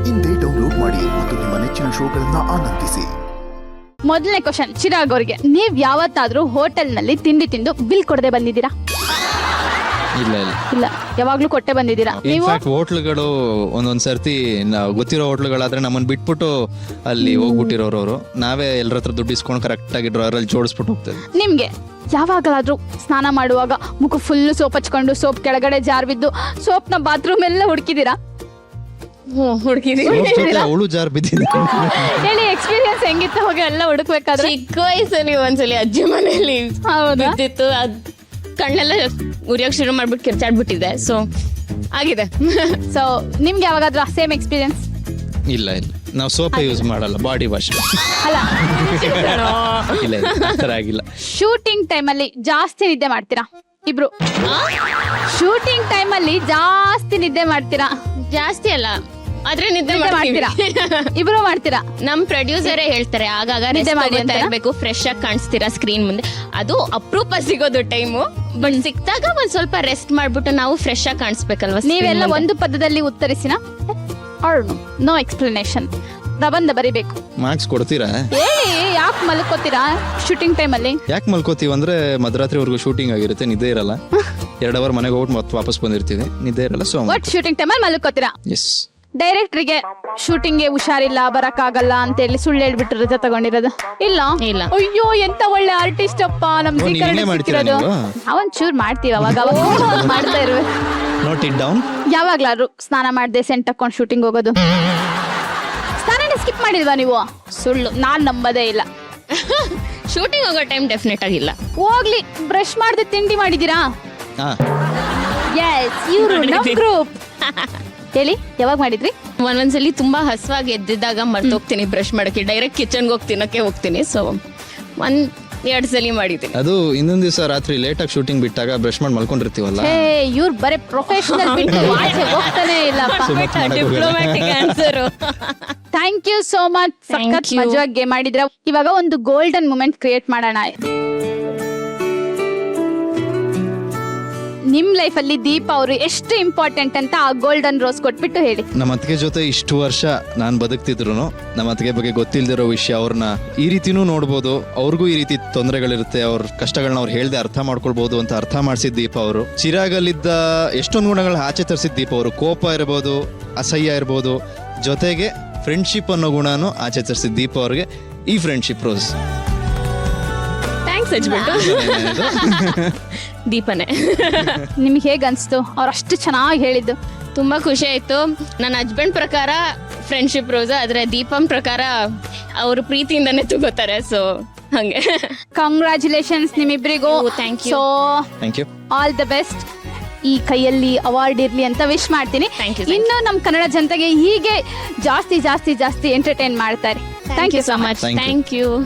ಇಂದೇ ಡೌನ್ಲೋಡ್ ಮಾಡಿ ಮತ್ತು ನಿಮ್ಮ ನೆಚ್ಚಿನ ಶೋಗಳನ್ನ ಆನಂದಿಸಿ. ಮೊದಲನೇ ಕ್ವಶನ್ ಚಿರಾಗ್ ಅವ್ರಿಗೆ, ನೀವ್ ಯಾವತ್ತಾದ್ರೂ ಹೋಟೆಲ್ ನಲ್ಲಿ ತಿಂಡಿ ತಿಂದು ಬಿಲ್ ಕೊಡದೆ ಬಂದಿದ್ದೀರಾ? ಇಲ್ಲ ಇಲ್ಲ ಇಲ್ಲ, ಯಾವಾಗ್ಲೂ ಕೊಟ್ಟೆ ಬಂದಿದ್ದೀರಾ ನೀವು? ಇನ್ಫ್ಯಾಕ್ಟ್ ಹೋಟ್ಲ್ಗಳು ಒಂದೊಂದ್ ಸರ್ತಿ ಗೊತ್ತಿರೋ ಹೋಟ್ಲ್ಗಳಾದ್ರೆ ನಮ್ಮನ್ನ ಬಿಟ್ಬಿಟ್ಟು ಅಲ್ಲಿ ಹೋಗ್ಬಿಟ್ಟಿರೋರು ಅವರು, ನಾವೇ ಎಲ್ಲರ ಹತ್ರ ದುಡ್ಡು ಇಸ್ಕೊಂಡು ಕರೆಕ್ಟ್ ಆಗಿ ಡ್ರಾಯರಲ್ಲಿ ಜೋಡಿಸ್ಬಿಟ್ಟು ಹೋಗ್ತೇವೆ. ನಿಮ್ಗೆ ಯಾವಾಗಲಾದ್ರೂ ಸ್ನಾನ ಮಾಡುವಾಗ ಮುಖ ಫುಲ್ ಸೋಪ್ ಹಚ್ಕೊಂಡು ಸೋಪ್ ಕೆಳಗಡೆ ಜಾರ್ ಬಿದ್ದು ಸೋಪ್ನ ಬಾತ್ರೂಮ್ ಎಲ್ಲ ಹುಡುಕಿದೀರಾ? ಅವಳು ಜಾರ್ ಬಿದ್ದಿದೆ. ಹೇಳಿ, ಎಕ್ಸ್ಪೀರಿಯನ್ಸ್ ಹೆಂಗಿತ್ತು ಹೋಗಿ ಎಲ್ಲ ಹುಡುಕ್ಬೇಕಾದ್ರೆ? ಚಿಕ್ಕ ವಯಸ್ಸಲ್ಲಿ ಒಂದ್ಸಲಿ ಅಜ್ಜಿ ಮನೆಯಲ್ಲಿ ಹೌದಾ? ಬಿದ್ದಿತ್ತು, ಅದ್ ಕಣ್ಣೆಲ್ಲ ಉರಿಯೋಕ್ ಶುರು ಮಾಡ್ಬಿಟ್ಟು ಕಿರ್ಚಾಡ್ಬಿಟ್ಟಿದೆ. ಸೊ ಆಗಿದೆ. ಸೊ ನಿಮ್ಗೆ ಯಾವಾಗಾದ್ರೂ ಸೇಮ್ ಎಕ್ಸ್ಪೀರಿಯನ್ಸ್? ಇಲ್ಲ ಇಲ್ಲ, ನಾವು ಸೋಪೇ ಯೂಸ್ ಮಾಡಲ್ಲ, ಬಾಡಿ ವಾಶ್. ಅಲ್ಲ, ಇಲ್ಲ ಇಲ್ಲ, ಆ ಥರ ಆಗಿಲ್ಲ. ಶೂಟಿಂಗ್ ಟೈಮಲ್ಲಿ ಜಾಸ್ತಿ ನಿದ್ದೆ ಮಾಡ್ತೀರಾ ಇಬ್ರು? ಶೂಟಿಂಗ್ ಟೈಮಲ್ಲಿ ಜಾಸ್ತಿ ನಿದ್ದೆ ಮಾಡ್ತೀರಾ? ಜಾಸ್ತಿ ಅಲ್ಲ, ಆದ್ರೆ ನಿದ್ದೆ ಮಾಡ್ತೀರಾ? ಮಾಡ್ತೀರಾ? ಇಬ್ರು ಮಾಡ್ತೀರಾ? ನಮ್ ಪ್ರೊಡ್ಯೂಸರೇ ಹೇಳ್ತಾರೆ ಆಗಾಗ ನಿದ್ದೆ ಮಾಡಿ ಅಂತ ಇರ್ಬೇಕು, ಫ್ರೆಶ್ ಆಗಿ ಕಾಣಿಸ್ತೀರಾ ಸ್ಕ್ರೀನ್ ಮುಂದೆ. ಅದು ಅಪರೂಪ ಸಿಗೋದು ಟೈಮು, ಬಟ್ ಸಿಕ್ತಾಗ ಒಂದ್ ಸ್ವಲ್ಪ ರೆಸ್ಟ್ ಮಾಡ್ಬಿಟ್ಟು ನಾವು ಫ್ರೆಶ್ ಆಗಿ ಕಾಣಿಸ್ಬೇಕಲ್ವಾ? ನೀವೆಲ್ಲ ಒಂದು ಪದದಲ್ಲಿ ಉತ್ತರಿಸಿನ? No explanation. ಪ್ರಬಂಧ ಬರಿಬೇಕು. ಮಾರ್ಕ್ಸ್ ಕೊಡ್ತೀರಾ? ಹೇಳಿ, ಯಾಕೆ ಮಲ್ಕೋತೀರಾ ಶೂಟಿಂಗ್ ಟೈಮಲ್ಲಿ? ಯಾಕೆ ಮಲ್ಕೋತೀವಿ ಅಂದ್ರೆ ಮಧ್ಯರಾತ್ರಿವರೆಗೂ ಶೂಟಿಂಗ್ ಆಗಿರುತ್ತೆ, ನಿದ್ದೆ ಇರಲ್ಲ. 2 ಅವರ್ ಮನೆಗೆ ಹೋಗ್ಬಿಟ್ಟು ಮತ್ತೆ ವಾಪಸ್ ಬಂದಿರ್ತೀವಿ, ನಿದ್ದೆ ಇರಲ್ಲ. ಸೊ ಒಟ್ ಶೂಟಿಂಗ್ ಟೈಮಲ್ಲಿ ಮಲ್ಕೋತೀರಾ? ಎಸ್. ಡೈರೆಕ್ಟ್ರಿಗೆ ಶೂಟಿಂಗ್ಗೆ ಹುಷಾರಿಲ್ಲ, ಬರಕ್ಕಾಗಲ್ಲ ಅಂತ ಹೇಳಿ ಸುಳ್ಳು ಹೇಳ್ಬಿಟ್ಟು ರಜಾ ತಗೊಂಡಿರೋದು? ಇಲ್ಲ ಇಲ್ಲ. ಅಯ್ಯೋ, ಎಂತ ಒಳ್ಳೆ ಆರ್ಟಿಸ್ಟ್ ಅಪ್ಪ ನಮ್ ಓ, ನೀವ್ ಇಲ್ಲೇ ಮಾಡ್ತೀರಾ ನೀವು? ನಾವೊಂಚೂರು ಮಾಡ್ತೀವಿ, ಅವಾಗ ಮಾಡ್ತಾ ಇರ್ಬೇಕು. Note it down. ಯಾವಾಗ್ಲಾದ್ರು ಸ್ನಾನ ಮಾಡ್ದೆ ಸೆಂಟ್ ಹಾಕೊಂಡು ಶೂಟಿಂಗ್ ಹೋಗೋದು? ಸ್ನಾನ ಸ್ಕಿಪ್ ಮಾಡಿಲ್ವಾ ನೀವು? ಸುಳ್ಳು, ನಾನ್ ನಂಬದೇ ಇಲ್ಲ. ಶೂಟಿಂಗ್ ಹೋಗೋ ಟೈಮ್ ಡೆಫಿನೆಟ್ ಆಗಿಲ್ಲ. ಹೋಗ್ಲಿ, ಬ್ರಷ್ ಮಾಡದೆ ತಿಂಡಿ ಮಾಡಿದೀರಾ? ಹಾ, ಎಸ್, ಇವ್ರು ನಮ್ ಗ್ರೂಪ್. ಹೇಳಿ, ಯಾವಾಗ ಮಾಡಿದ್ರಿ? ಒಂದೊಂದ್ಸಲಿ ತುಂಬಾ ಹಸುವಾಗಿ ಎದ್ದಿದ್ದಾಗ ಮರ್ತೋಗ್ತೀನಿ ಬ್ರಷ್ ಮಾಡಕ್ಕೆ, ಡೈರೆಕ್ಟ್ ಕಿಚನ್ಗೆ ಹೋಗಿ ತಿನ್ನಕ್ಕೆ ಹೋಗ್ತೀನಿ. ಸೊ 1-2 ಸಲ ಮಾಡಿದ್ದೀನಿ. ಅದು ಇನ್ನೊಂದ್ ದಿವಸ ರಾತ್ರಿ ಲೇಟ್ ಆಗಿ ಶೂಟಿಂಗ್ ಬಿಟ್ಟಾಗ ಬ್ರಷ್ ಮಾಡಿ ಮಲ್ಕೊಂಡಿರ್ತೀವಲ್ಲ. ಹೇ, ಇವ್ರು ಬರೀ ಪ್ರೊಫೆಷನಲ್ ಬಿಟ್ಟು ಆಚೆ ಹೋಗ್ತಾನೆ ಇಲ್ಲಪ್ಪ. Diplomatic answer. Thank you so much. ಸಖತ್ you. ಮಜವಾಗಿ ಮಾಡಿದ್ರ. ಇವಾಗ ಒಂದು ಗೋಲ್ಡನ್ ಮೂಮೆಂಟ್ ಕ್ರಿಯೇಟ್ ಮಾಡೋಣ. ನಿಮ್ ಲೈಫ್ ಅಲ್ಲಿ ದೀಪ ಅವರು ಎಷ್ಟು ಇಂಪಾರ್ಟೆಂಟ್ ಅಂತ ಆ ಗೋಲ್ಡನ್ ರೋಸ್ ಕೊಟ್ಬಿಟ್ಟು ಹೇಳಿ. ನಮ್ಮ ಅತ್ತಿಗೆ ಜೊತೆ ಇಷ್ಟು ವರ್ಷ ನಾನು ಬದುಕ್ತಿದ್ರು ನಮ್ಮ ಅತ್ತಿಗೆ ಬಗ್ಗೆ ಗೊತ್ತಿಲ್ದಿರೋ ವಿಷಯ ಅವ್ರನ್ನ ಈ ರೀತಿನೂ ನೋಡ್ಬೋದು, ಅವ್ರಿಗೂ ಈ ರೀತಿ ತೊಂದರೆಗಳಿರುತ್ತೆ, ಅವ್ರ ಕಷ್ಟಗಳನ್ನ ಅವ್ರು ಹೇಳ್ದೆ ಅರ್ಥ ಮಾಡ್ಕೊಳ್ಬಹುದು ಅಂತ ಅರ್ಥ ಮಾಡಿಸಿದ ದೀಪ ಅವರು. ಚಿರಾಗಲ್ಲಿದ್ದ ಎಷ್ಟೊಂದು ಗುಣಗಳನ್ನ ಆಚೆ ತರಿಸಿದ ದೀಪ ಅವರು. ಕೋಪ ಇರ್ಬೋದು, ಅಸಹ್ಯ ಇರ್ಬೋದು, ಜೊತೆಗೆ ಫ್ರೆಂಡ್ಶಿಪ್ ಅನ್ನೋ ಗುಣನೂ ಆಚೆ ತರಿಸಿದ ದೀಪ ಅವ್ರಿಗೆ ಈ ಫ್ರೆಂಡ್ಶಿಪ್ ರೋಸ್. ಥ್ಯಾಂಕ್ಸ್ ಹಚ್ಬಿಟ್ಟು. ದೀಪನೇ. ನಿಮ್ಗೆ ಹೇಗ್ ಅನ್ಸ್ತು ಅವ್ರು ಅಷ್ಟು ಚೆನ್ನಾಗಿ ಹೇಳಿದ್ದು? ತುಂಬಾ ಖುಷಿ ಆಯ್ತು. ನನ್ನ ಹಸ್ಬೆಂಡ್ ಪ್ರಕಾರ ಫ್ರೆಂಡ್ಶಿಪ್ ರೋಸ್, ಆದ್ರೆ ದೀಪಂ ಪ್ರಕಾರ ಅವರು ಪ್ರೀತಿಯಿಂದಾನೇ ತಗೋತಾರೆ. ಸೊ ಹಂಗೆ. ಕಂಗ್ರ್ಯಾಚುಲೇಷನ್ಸ್ ನಿಮ್ಮಿಬ್ರಿಗೂ. Oh, thank you. So thank you. All the best. ಈ ಕೈಯಲ್ಲಿ ಅವಾರ್ಡ್ ಇರ್ಲಿ ಅಂತ ವಿಶ್ ಮಾಡ್ತೀನಿ. Thank you. ಇನ್ನು ನಮ್ಮ ಕನ್ನಡ ಜನತೆಗೆ ಹೀಗೆ ಜಾಸ್ತಿ ಜಾಸ್ತಿ ಜಾಸ್ತಿ ಎಂಟರ್ಟೈನ್ ಮಾಡ್ತಾರೆ. Thank you so much. Thank you. Thank you.